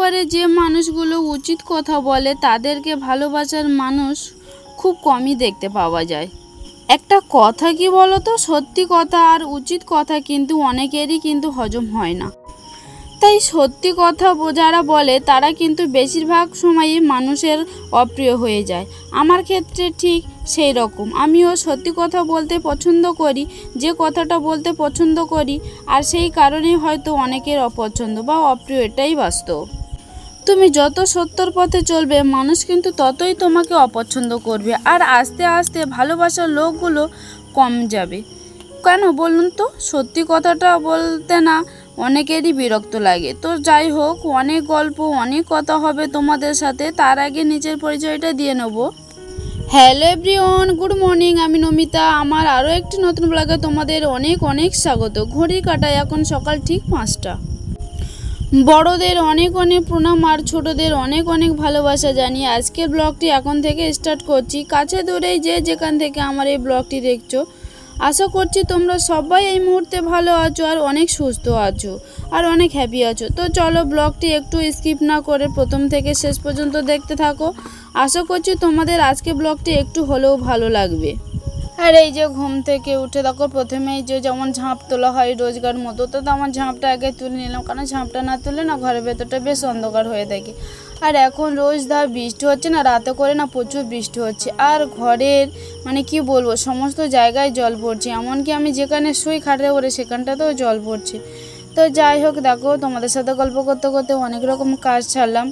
পরিবারে যে মানুষগুলো উচিত কথা বলে তাদেরকে ভালোবাসার মানুষ খুব কমই দেখতে পাওয়া যায়। একটা কথা কি বলো তো, সত্যি কথা আর উচিত কথা কিন্তু অনেকেরই কিন্তু হজম হয় না। তাই সত্যি কথা যারা বলে তারা কিন্তু বেশিরভাগ সময়ই মানুষের অপ্রিয় হয়ে যায়। আমার ক্ষেত্রে ঠিক সেই রকম। আমিও সত্যি কথা বলতে পছন্দ করি, যে কথাটা বলতে পছন্দ করি, আর সেই কারণেই হয়তো অনেকের অপছন্দ বা অপ্রিয়, এটাই বাস্তব। তুমি যত সত্যর পথে চলবে মানুষ কিন্তু ততই তোমাকে অপছন্দ করবে, আর আস্তে আস্তে ভালোবাসার লোকগুলো কম যাবে। কেন বলুন তো? সত্যি কথাটা বলতে না অনেকেরই বিরক্ত লাগে। তো যাই হোক, অনেক গল্প অনেক কথা হবে তোমাদের সাথে, তার আগে নিজের পরিচয়টা দিয়ে নেব। Hello everyone, good morning. আমি নমিতা। আমার আরও একটি নতুন ব্লগে তোমাদের অনেক অনেক স্বাগত। ঘড়ি কাটায় এখন সকাল ঠিক 5টা। বড়দের অনেক অনেক প্রণাম আর ছোটদের অনেক অনেক ভালোবাসা জানিয়ে আজকের ব্লগটি এখন থেকে স্টার্ট করছি। কাছে দূরেই যে যেখান থেকে আমার এই ব্লগটি দেখছো, আশা করছি তোমরা সবাই এই মুহূর্তে ভালো আছো আর অনেক সুস্থ আছো আর অনেক হ্যাপি আছো। তো চলো ব্লগটি একটু স্কিপ না করে প্রথম থেকে শেষ পর্যন্ত দেখতে থাকো। আশা করছি তোমাদের আজকে ব্লগটি একটু হলেও ভালো লাগবে। আর এই যে ঘুম থেকে উঠে দেখো প্রথমেই যেমন ঝাঁপ তোলা হয় রোজগার মতো, তো আমার ঝাঁপটা আগে তুলে নিলাম, কারণ ঝাঁপটা না তুলে না ঘরের ভেতরটা বেশ অন্ধকার হয়ে থাকে। আর এখন রোজ বৃষ্টি হচ্ছে না, রাতে করে না প্রচুর বৃষ্টি হচ্ছে, আর ঘরের মানে কি বলবো সমস্ত জায়গায় জল পড়ছে, এমনকি আমি যেখানে শুই খাটে ওরে সেখানটাতেও জল পড়ছে। তো যাই হোক, দেখো তোমাদের সাথে গল্প করতে করতে অনেক রকম কাজ ছাড়লাম।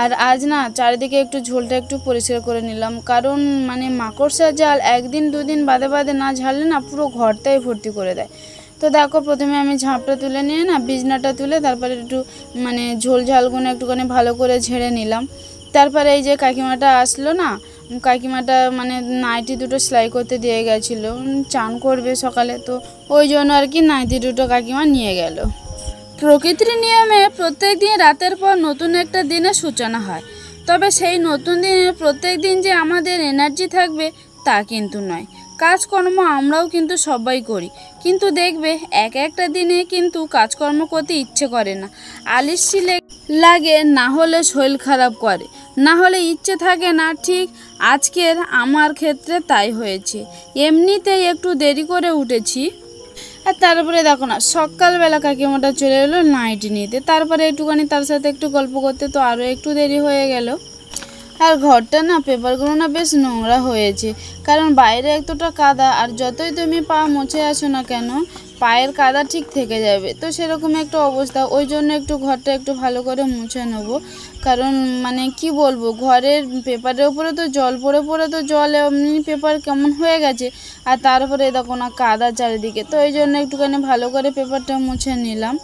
আর আজ না চারিদিকে একটু ঝোলটা একটু পরিষ্কার করে নিলাম, কারণ মানে মাকড়সার জাল একদিন দুদিন বাদে বাদে না ঝাড়লে না পুরো ঘরটাই ভর্তি করে দেয়। তো দেখো প্রথমে আমি ঝাঁপটা তুলে নিয়ে না বিছনাটা তুলে তারপরে একটু মানে ঝোল ঝালগুলো একটুখানি ভালো করে ঝেড়ে নিলাম। তারপরে এই যে কাকিমাটা আসলো না, কাকিমাটা মানে নাইটি দুটো সেলাই করতে দিয়ে গেছিলো, চান করবে সকালে, তো ওই জন্য আর কি নাইটি দুটো কাকিমা নিয়ে গেল। প্রকৃতির নিয়মে প্রত্যেক দিন রাতের পর নতুন একটা দিনের সূচনা হয়, তবে সেই নতুন দিনে প্রত্যেক দিন যে আমাদের এনার্জি থাকবে তা কিন্তু নয়। কাজকর্ম আমরাও কিন্তু সবাই করি, কিন্তু দেখবে এক একটা দিনে কিন্তু কাজকর্ম করতে ইচ্ছে করে না, আলস্যি লাগে, না হলে শরীর খারাপ করে, না হলে ইচ্ছে থাকে না। ঠিক আজকের আমার ক্ষেত্রে তাই হয়েছে। এমনিতেই একটু দেরি করে উঠেছি, আর তারপরে দেখো না সকালবেলা কাকিমাটা চলে এলো নাইটি নিতে, তারপরে একটুখানি তার সাথে একটু গল্প করতে তো আরও একটু দেরি হয়ে গেল। আর ঘরটা না পেপারগুলো না বেশ নোংরা হয়েছে, কারণ বাইরে এতটা কাদা, আর যতই তুমি পা মুছে আসো না কেন পায়ের কাদা ঠিক থেকে যাবে। তো সেরকম একটা অবস্থা, ওই জন্য একটু ঘরটা একটু ভালো করে মুছে নেবো, কারণ মানে কি বলবো ঘরের পেপারের উপরে তো জল পড়ে পড়ে তো জল এমনি পেপার কেমন হয়ে গেছে, আর তারপরে দেখো না কাদা চারিদিকে, তো এই জন্য একটুখানি ভালো করে পেপারটা মুছে নিলাম।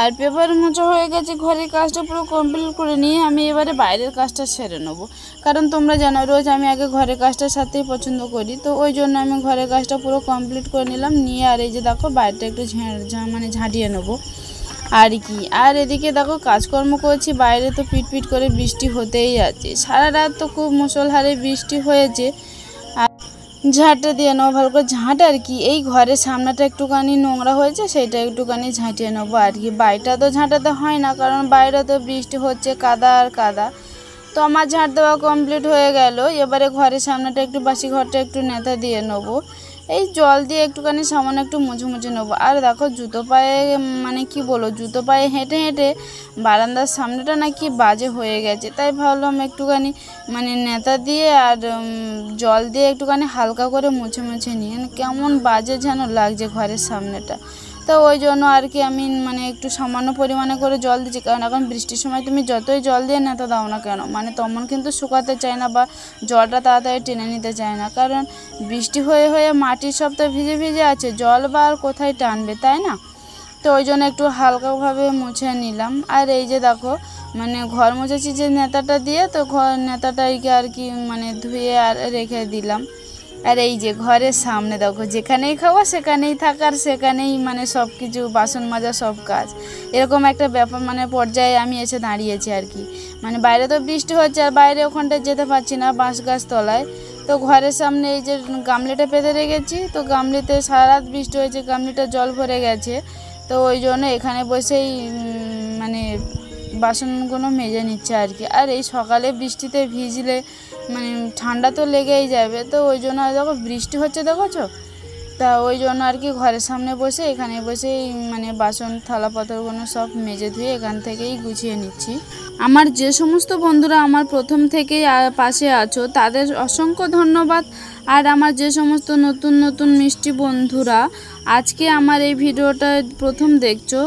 আর পেপার মোছা হয়ে গেছে, ঘরের কাজটা পুরো কমপ্লিট করে নিয়ে আমি এবারে বাইরের কাজটা সেরে নেবো, কারণ তোমরা জানো রোজ আমি আগে ঘরের কাজটার সাথেই পছন্দ করি। তো ওই জন্য আমি ঘরের কাজটা পুরো কমপ্লিট করে নিলাম নিয়ে, আর এই যে দেখো বাইরেটা একটু মানে ঝাঁটিয়ে নেবো আর কি। আর এদিকে দেখো কাজকর্ম করছি, বাইরে তো পিটপিট করে বৃষ্টি হতেই যাচ্ছে, সারা রাত তো খুব মুষলধারে বৃষ্টি হয়েছে। আর ঝাঁটটা দিয়ে নেবো ভালো করে, ঝাঁট আর কি এই ঘরের সামনেটা একটুখানি নোংরা হয়েছে সেইটা একটুখানি ঝাঁটিয়ে নেবো আর কি। বাড়িটা তো ঝাঁটাতে হয় না, কারণ বাইরে তো বৃষ্টি হচ্ছে কাদা আর কাদা। তো আমার ঝাঁট দেওয়া কমপ্লিট হয়ে গেল, এবারে ঘরের সামনেটা একটু বাসি ঘরটা একটু নেতা দিয়ে নেবো, এই জল দিয়ে একটুখানি সামান্য একটু মুছে মুছে নেবো। আর দেখো জুতো পায়ে মানে কি বলো জুতো পায়ে হেঁটে হেঁটে বারান্দার সামনেটা নাকি বাজে হয়ে গেছে, তাই ভাবলাম একটুখানি মানে নেতা দিয়ে আর জল দিয়ে একটুখানি হালকা করে মুছে মুছে নিয়ে, কেমন বাজে যেন লাগছে ঘরের সামনেটা। তো ওই জন্য আর কি আমি মানে একটু সামান্য পরিমাণে করে জল দিচ্ছি, কারণ এখন বৃষ্টির সময় তুমি যতই জল দিয়ে নেতা দাও না কেন মানে তেমন কিন্তু শুকাতে চায় না বা জলটা তাড়াতাড়ি টেনে নিতে চায় না, কারণ বৃষ্টি হয়ে হয়ে মাটির সব তো ভিজে ভিজে আছে, জল বা আর কোথায় টানবে, তাই না? তো ওই জন্য একটু হালকাভাবে মুছে নিলাম। আর এই যে দেখো মানে ঘর মুছেছি যে নেতাটা দিয়ে, তো নেতাটাকে আর কি মানে ধুয়ে আর রেখে দিলাম। আর এই যে ঘরের সামনে দেখো যেখানেই খাওয়া সেখানেই থাকার, সেখানেই মানে সব কিছু বাসন মাজা সব কাজ, এরকম একটা ব্যাপার মানে পর্যায়ে আমি এসে দাঁড়িয়েছি আর কি। মানে বাইরে তো বৃষ্টি হচ্ছে আর বাইরে ওখানটায় যেতে পারছি না বাঁশ গাছ তলায়, তো ঘরের সামনে এই যে গামলিটা পেতে রেখেছি, তো গামলিতে সারা রাত বৃষ্টি হয়েছে, গামলিটা জল ভরে গেছে, তো ওই জন্য এখানে বসেই মানে বাসনগুলো মেজে নিচ্ছে আর কি। আর এই সকালে বৃষ্টিতে ভিজলে মানে ঠান্ডা তো লেগেই যাবে, তো ওই জন্য দেখো বৃষ্টি হচ্ছে দেখোছো, তা ওই জন্য আর কি ঘরের সামনে বসে এখানে বসেই মানে বাসন থালা পাথরগুলো সব মেজে ধুয়ে এখান থেকেই গুছিয়ে নিচ্ছি। আমার যে সমস্ত বন্ধুরা আমার প্রথম থেকেই পাশে আছো তাদের অসংখ্য ধন্যবাদ। আর আমার যে সমস্ত নতুন নতুন মিষ্টি বন্ধুরা আজকে আমার এই ভিডিওটা প্রথম দেখছো,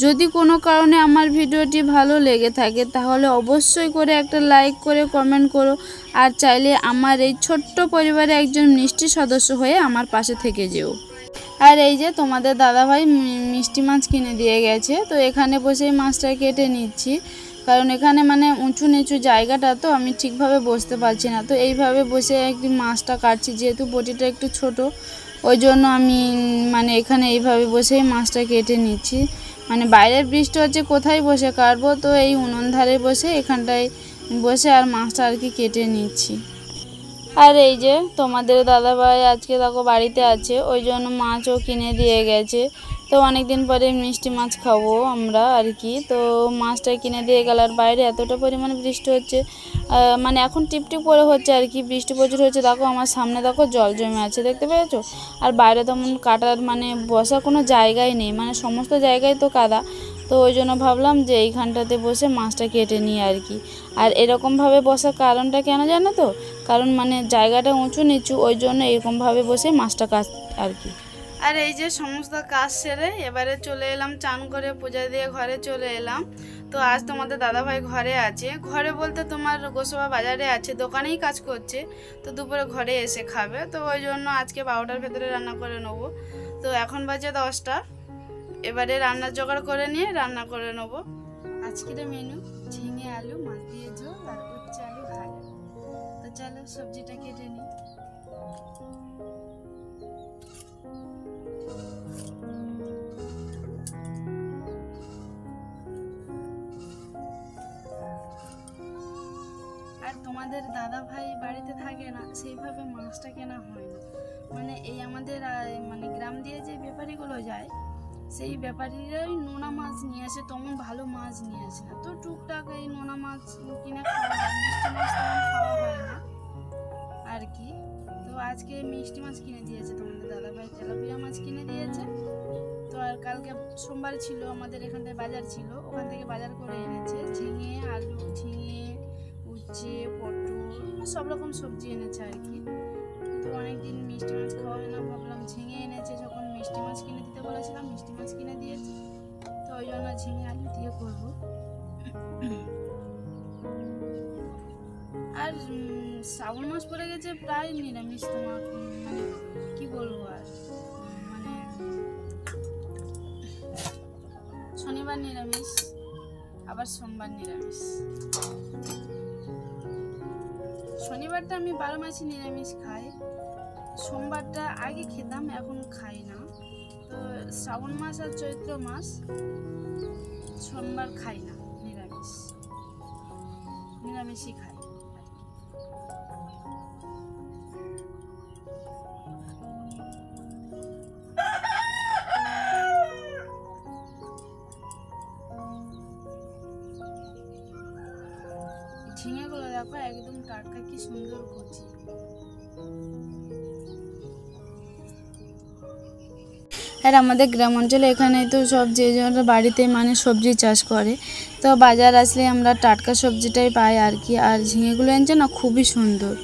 যদি কোনো কারণে আমার ভিডিওটি ভালো লেগে থাকে তাহলে অবশ্যই করে একটা লাইক করে কমেন্ট করো, আর চাইলে আমার এই ছোট্ট পরিবারে একজন মিষ্টি সদস্য হয়ে আমার পাশে থেকে যেও। আর এই যে তোমাদের দাদাভাই মিষ্টি মাছ কিনে দিয়ে গেছে, তো এখানে বসেই মাছটা কেটে নিচ্ছি, কারণ এখানে মানে উঁচু নিচু জায়গাটা, তো আমি ঠিকভাবে বসতে পারছি না, তো এইভাবে বসে একটি মাছটা কাটছি, যেহেতু বটিটা একটু ছোট ওই জন্য আমি মানে এখানে এইভাবে বসেই মাছটা কেটে নিচ্ছি। মানে বাইরের বৃষ্টি হচ্ছে, কোথায় বসে কাটবো, তো এই উনুন ধারে বসে এখানটায় বসে আর মাছটা আর কি কেটে নিচ্ছি। আর এই যে তোমাদের দাদাভাই আজকে দেখো বাড়িতে আছে, ওই জন্য মাছও কিনে দিয়ে গেছে, তো অনেক দিন পরে মিষ্টি মাছ খাবো আমরা আর কি, তো মাছটা কিনে দিয়ে গেল। আর বাইরে এতটা পরিমাণে বৃষ্টি হচ্ছে, মানে এখন টিপটিপ করে হচ্ছে আর কি, বৃষ্টি প্রচুর হচ্ছে। দেখো আমার সামনে দেখো জল জমে আছে, দেখতে পেয়েছো? আর বাইরে তেমন কাটার মানে বসার কোনো জায়গাই নেই, মানে সমস্ত জায়গায় তো কাদা, তো ওই জন্য ভাবলাম যে এইখানটাতে বসে মাছটা কেটে নিই আর কি। আর এরকমভাবে বসার কারণটা কেন জানো তো? কারণ মানে জায়গাটা উঁচু নিচু, ওই জন্য এরকমভাবে বসে মাছটা কাট আর কি। আর এই যে সমস্ত কাজ সেরে এবারে চলে এলাম, চান করে পূজা দিয়ে ঘরে চলে এলাম। তো আজ তোমাদের দাদাভাই ঘরে আছে, ঘরে বলতে তোমার গোসাবা বাজারে আছে, দোকানেই কাজ করছে, তো দুপুরে ঘরে এসে খাবে, তো ওই জন্য আজকে 12টার ভেতরে রান্না করে নেবো। তো এখন বাজে 10টা, এবারে রান্নার জোগাড় করে নিয়ে রান্না করে নেবো। আজকের মেনু ঝিঙে আলু মাছ দিয়ে ঝোল আর উচ্ছে আলু ভাজা। তো চলো সবজিটা কেটে নিই। আর তোমাদের দাদা ভাই বাড়িতে থাকে না, সেইভাবে মাছটা কেনা হয় না, মানে এই আমাদের মানে গ্রাম দিয়ে যে ব্যাপারীগুলো যায় সেই ব্যাপারীরাই নোনা মাছ নিয়ে আসে, তেমন ভালো মাছ নিয়ে আসে না, তো টুকটাক এই নোনা মাছ কিনে খাওয়া হয়, মিষ্টি মাছ তেমন খাওয়া হয় না আর কি। তো আজকে মিষ্টি মাছ কিনে দিয়েছে তোমাদের দাদাভাই, তেলাপিয়া মাছ কিনে দিয়েছে। তো আর কালকে সোমবার ছিল, আমাদের এখানটায় বাজার ছিল, ওখান থেকে বাজার করে এনেছে ঝিঙে আলু, ঝিঙে উচ্ছে পটল সব রকম সবজি এনেছে আর কি। তো অনেকদিন মিষ্টি মাছ খাওয়া হয় না, ভাবলাম ঝিঙে এনেছে যখন মিষ্টি মাছ কিনে দিতে বলেছিলাম, মিষ্টি মাছ কিনে দিয়েছে, তো ওই জন্য ঝিঙে আলু দিয়ে করবো। আর শ্রাবণ মাস পড়ে গেছে, প্রায় নিরামিষ, তোমার মানে কি বলবো, আর মানে শনিবার নিরামিষ আবার সোমবার নিরামিষ। শনিবারটা আমি 12 মাসই নিরামিষ খাই, সোমবারটা আগে খেতাম এখন খাই না। তো শ্রাবণ মাস আর চৈত্র মাস সোমবার খাই না, নিরামিষই খাই। ঝিঙেগুলো দেখো একদম টাটকা, কি সুন্দর কচি। আর আমাদের গ্রাম অঞ্চলে এখানে তো সব যে যারা বাড়িতে মানে সবজি চাষ করে, তো বাজার আসলে আমরা টাটকা সবজিটাই পাই আর কি। আর ঝিঙেগুলো এনেছে না খুবই সুন্দর,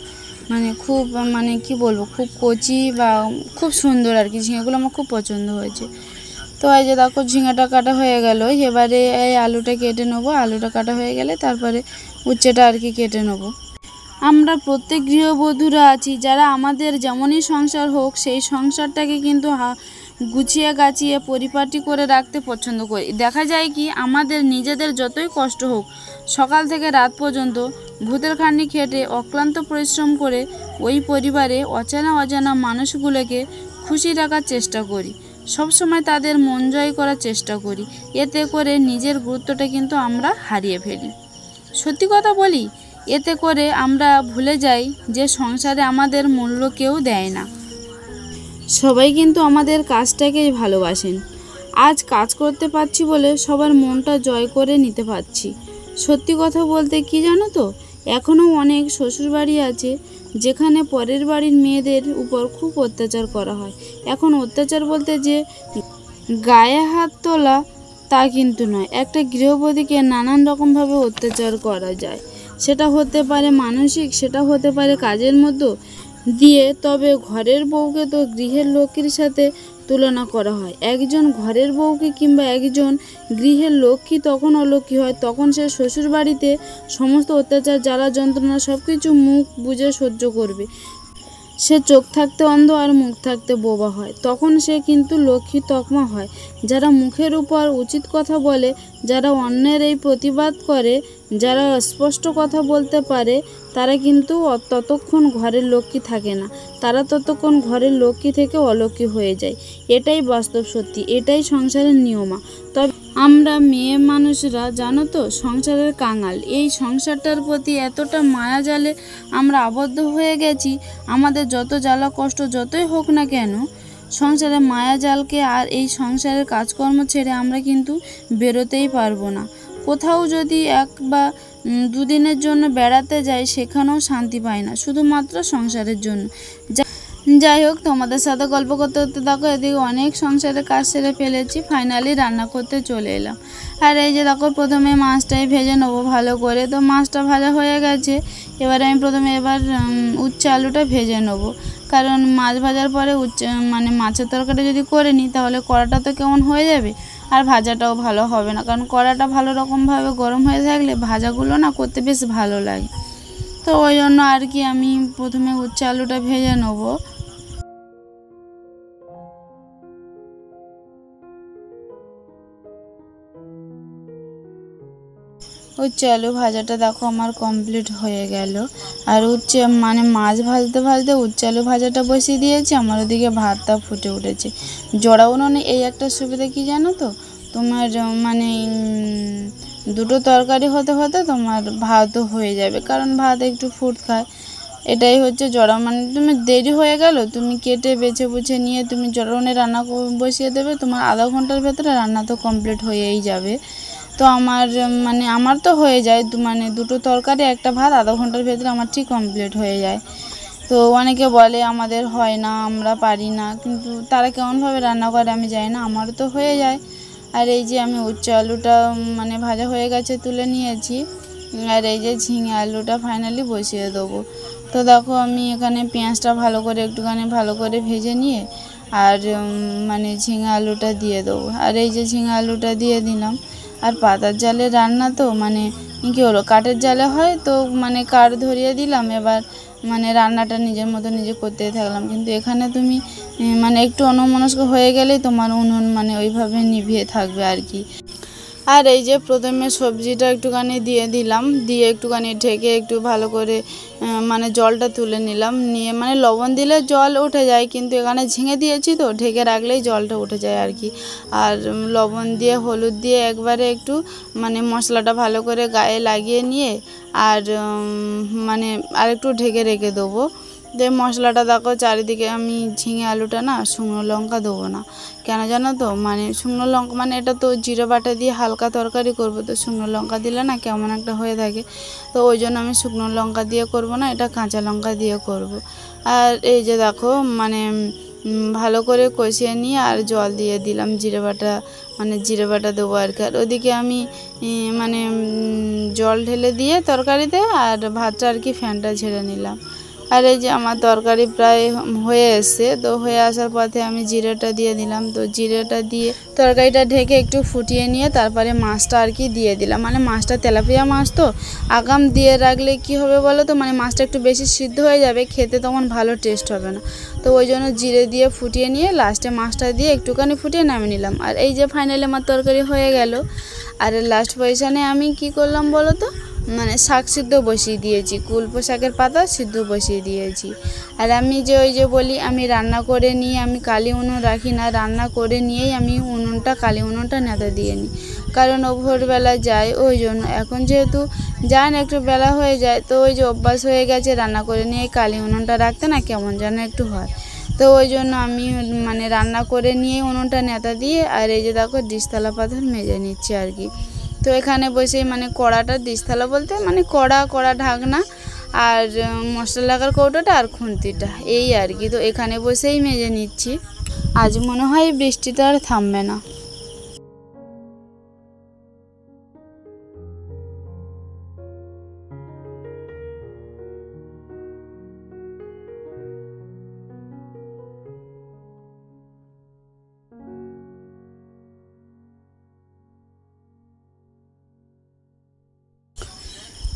মানে খুব মানে কি বলবো, খুব কচি বা খুব সুন্দর আর কি, ঝিঙেগুলো আমার খুব পছন্দ হয়েছে। তো এই যে দেখো ঝিঙাটা কাটা হয়ে গেল, এবারে এই আলুটা কেটে নেবো, আলুটা কাটা হয়ে গেলে তারপরে উচ্ছেটা আর কি কেটে নেবো। আমরা প্রত্যেক গৃহবধূরা আছি যারা আমাদের যেমনই সংসার হোক সেই সংসারটাকে কিন্তু গুছিয়ে গাছিয়ে পরিপাটি করে রাখতে পছন্দ করি। দেখা যায় কি আমাদের নিজেদের যতই কষ্ট হোক, সকাল থেকে রাত পর্যন্ত ভূতের খাটনি খেটে অক্লান্ত পরিশ্রম করে ওই পরিবারে অজানা মানুষগুলোকে খুশি রাখার চেষ্টা করি, সবসময় তাদের মন জয় করার চেষ্টা করি। এতে করে নিজের গুরুত্বটা কিন্তু আমরা হারিয়ে ফেলি। সত্যি কথা বলি, এতে করে আমরা ভুলে যাই যে সংসারে আমাদের মূল্য কেউ দেয় না, সবাই কিন্তু আমাদের কাজটাকেই ভালোবাসেন। আজ কাজ করতে পারছি বলে সবার মনটা জয় করে নিতে পারছি, সত্যি কথা বলতে কি জানো তো, এখনও অনেক শ্বশুরবাড়ি আছে যেখানে পরের বাড়ির মেয়েদের উপর খুব অত্যাচার করা হয়। এখন অত্যাচার বলতে যে গায়ে হাত তোলা তা কিন্তু নয়, একটা গৃহবধূকে নানান রকমভাবে অত্যাচার করা যায়। সেটা হতে পারে মানসিক, সেটা হতে পারে কাজের মধ্যে দিয়ে। তবে ঘরের বউকে তো গৃহের লক্ষ্মীর সাথে তুলনা করা হয়। একজন ঘরের বউকে কিংবা একজন গৃহের লক্ষ্মী তখন অলক্ষ্মী হয়, তখন সে শ্বশুর বাড়িতে সমস্ত অত্যাচার, জ্বালা, যন্ত্রণা সব কিছু মুখ বুজে সহ্য করবে। সে চোখ থাকতে অন্ধ আর মুখ থাকতে বোবা হয়, তখন সে কিন্তু লক্ষ্মী তকমা হয়। যারা মুখের উপর উচিত কথা বলে, যারা অন্যের এই প্রতিবাদ করে, যারা স্পষ্ট কথা বলতে পারে, তারা কিন্তু ততক্ষণ ঘরের লক্ষ্মী থাকে না, তারা ততক্ষণ ঘরের লক্ষ্মী থেকে অলক্ষ্মী হয়ে যায়। এটাই বাস্তব সত্যি, এটাই সংসারের নিয়মা। তবে আমরা মেয়ে মানুষরা জানো তো সংসারের কাঙাল। এই সংসারটার প্রতি এতটা মায়া জালে আমরা আবদ্ধ হয়ে গেছি, আমাদের যত জ্বালা কষ্ট যতই হোক না কেন, সংসারে মায়া জালকে আর এই সংসারের কাজকর্ম ছেড়ে আমরা কিন্তু বেরোতেই পারবো না। কোথাও যদি এক বা দুদিনের জন্য বেড়াতে যাই, সেখানেও শান্তি পাই না, শুধুমাত্র সংসারের জন্য। যাই হোক, তোমাদের সাথে গল্প করতে করতে দেখো এদিকে অনেক সংসারের কাজ সেরে ফেলেছি, ফাইনালি রান্না করতে চলে এলাম। আর এই যে দেখো প্রথমে মাছটাই ভেজে নেবো ভালো করে। তো মাছটা ভাজা হয়ে গেছে, এবার আমি প্রথমে উচ্ছে আলুটা ভেজে নেবো। কারণ মাছ ভাজার পরে মানে মাছের তরকারি যদি করে নিই তাহলে কড়াটা তো কেমন হয়ে যাবে, আর ভাজাটাও ভালো হবে না। কারণ কড়াটা ভালো রকমভাবে গরম হয়ে থাকলে ভাজাগুলো না করতে বেশ ভালো লাগে। তো ওই জন্য আর কি আমি প্রথমে উচ্ছে আলুটা ভেজে নেবো। উচ্ছে আলু ভাজাটা দেখো আমার কমপ্লিট হয়ে গেল। আর মানে মাছ ভাজতে ভাজতে উচ্ছে আলু ভাজাটা বসিয়ে দিয়েছি, আমার ওদিকে ভাতটা ফুটে উঠেছে। জড়া উনুনে এই একটা সুবিধা কি জানো তো, তোমার মানে দুটো তরকারি হতে হতে তোমার ভাতও হয়ে যাবে, কারণ ভাত একটু ফুট খায়। এটাই হচ্ছে জড়া, মানে তুমি দেরি হয়ে গেল, তুমি কেটে বেছে বুছে নিয়ে তুমি জড়া উনুনে রান্না বসিয়ে দেবে, তোমার আধা ঘন্টার ভেতরে রান্না তো কমপ্লিট হয়েই যাবে। তো আমার তো হয়ে যায়, মানে দুটো তরকারি একটা ভাত আধা ঘন্টার ভেতরে আমার ঠিক কমপ্লিট হয়ে যায়। তো অনেকে বলে আমাদের হয় না, আমরা পারি না, কিন্তু তারা কেমনভাবে রান্না করে আমি জানি না, আমারও তো হয়ে যায়। আর এই যে আমি উচ্ছে আলুটা মানে ভাজা হয়ে গেছে তুলে নিয়েছি, আর এই যে ঝিঙে আলুটা ফাইনালি বসিয়ে দেবো। তো দেখো আমি এখানে পেঁয়াজটা একটুখানি ভালো করে ভেজে নিয়ে আর মানে ঝিঙে আলুটা দিয়ে দেবো। আর এই যে ঝিঙে আলুটা দিয়ে দিলাম। আর পাতার জালে রান্না তো মানে কী হলো, কাঠের জালে হয় তো মানে কাঠ ধরিয়ে দিলাম, এবার মানে রান্নাটা নিজের মতো নিজে করতেই থাকলাম। কিন্তু এখানে তুমি মানে একটু অন্যমনস্ক হয়ে গেলেই তোমার উনুন মানে ওইভাবে নিভিয়ে থাকবে আর কি। আর এই যে প্রথমে সবজিটা একটুখানি দিয়ে দিলাম, দিয়ে একটুখানি ঢেকে একটু ভালো করে মানে জলটা তুলে নিলাম, নিয়ে মানে লবণ দিলে জল উঠে যায়, কিন্তু এখানে ঝিঙে দিয়েছি তো ঢেকে রাখলেই জলটা উঠে যায় আর কি। আর লবণ দিয়ে হলুদ দিয়ে একবারে একটু মানে মশলাটা ভালো করে গায়ে লাগিয়ে নিয়ে আর মানে আর একটু ঢেকে রেখে দেবো। যে মশলাটা দেখো চারিদিকে আমি ঝিঙে আলুটা না শুকনো লঙ্কা দেবো না, কেন জানো তো, মানে শুকনো লঙ্কা মানে এটা তো জিরে বাটা দিয়ে হালকা তরকারি করব, তো শুকনো লঙ্কা দিলে না কেমন একটা হয়ে থাকে, তো ওই জন্য আমি শুকনো লঙ্কা দিয়ে করব না, এটা কাঁচা লঙ্কা দিয়ে করব। আর এই যে দেখো মানে ভালো করে কষিয়ে নিয়ে আর জল দিয়ে দিলাম, জিরে বাটা দেবো আর কি। আর ওদিকে আমি মানে জল ঢেলে দিয়ে তরকারিতে আর ভাতটা আর কি ফ্যানটা ঝেড়ে নিলাম। আর এই যে আমার তরকারি প্রায় হয়ে এসছে, তো হয়ে আসার পথে আমি জিরেটা দিয়ে দিলাম। তো জিরেটা দিয়ে তরকারিটা ঢেকে একটু ফুটিয়ে নিয়ে তারপরে মাছটা আর কি দিয়ে দিলাম। মানে মাছটা তেলাপিয়া মাছ তো আগাম দিয়ে রাখলে কি হবে বলো তো, মানে মাছটা একটু বেশি সিদ্ধ হয়ে যাবে, খেতে তখন ভালো টেস্ট হবে না। তো ওই জন্য জিরে দিয়ে ফুটিয়ে নিয়ে লাস্টে মাছটা দিয়ে একটুখানি ফুটিয়ে নামিয়ে নিলাম। আর এই যে ফাইনালি আমার তরকারি হয়ে গেল। আর লাস্ট পজিশানে আমি কি করলাম বলো তো, মানে শাক সিদ্ধ বসিয়ে দিয়েছি, কুলপো শাকের পাতা সিদ্ধ বসিয়ে দিয়েছি। আর আমি যে ওই যে বলি আমি রান্না করে নিয়ে আমি কালি উনুন রাখি না, রান্না করে নিয়েই আমি কালি উনুনটা নেতা দিয়ে নিই, কারণ ও ভোরবেলা যায় ওই জন্য। এখন যেহেতু যায় না, একটু বেলা হয়ে যায়, তো ওই যে অভ্যাস হয়ে গেছে রান্না করে নিয়ে কালি উনুনটা রাখতে না কেমন যেন একটু হয়, তো ওই জন্য আমি মানে রান্না করে নিয়ে উনুনটা নেতা দিয়ে আর এই যে দেখো ডিশতলা পাথর মেজে নিচ্ছি আর কি। তো এখানে বসেই মানে কড়াটা, ডিশ থালা বলতে মানে কড়া ঢাকনা আর মশলা লাগার কৌটোটা আর খুন্তিটা, এই আর কি। তো এখানে বসেই মেজে নিচ্ছি। আজ মনে হয় বৃষ্টিটা আর থামবে না।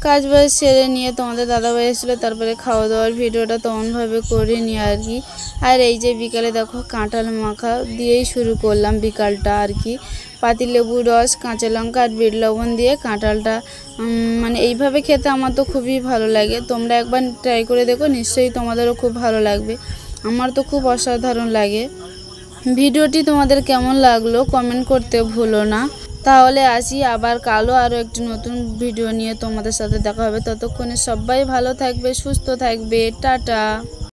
কাজ বাজ সেরে নিয়ে তোমাদের দাদাভাই এসেছিলো, তারপরে খাওয়া দাওয়ার ভিডিওটা তেমনভাবে করিনি আর কি। আর এই যে বিকালে দেখো কাঁঠাল মাখা দিয়েই শুরু করলাম বিকালটা আর কি। পাতিলেবুর রস, কাঁচা লঙ্কা আর বিট লবণ দিয়ে কাঁঠালটা মানে এইভাবে খেতে আমার তো খুবই ভালো লাগে। তোমরা একবার ট্রাই করে দেখো, নিশ্চয়ই তোমাদেরও খুব ভালো লাগবে। আমার তো খুব অসাধারণ লাগে। ভিডিওটি তোমাদের কেমন লাগলো কমেন্ট করতে ভুলো না। তাহলে আসি, আবার কালও আরও একটি নতুন ভিডিও নিয়ে তোমাদের সাথে দেখা হবে। ততক্ষণে সবাই ভালো থাকবে, সুস্থ থাকবে, টাটা।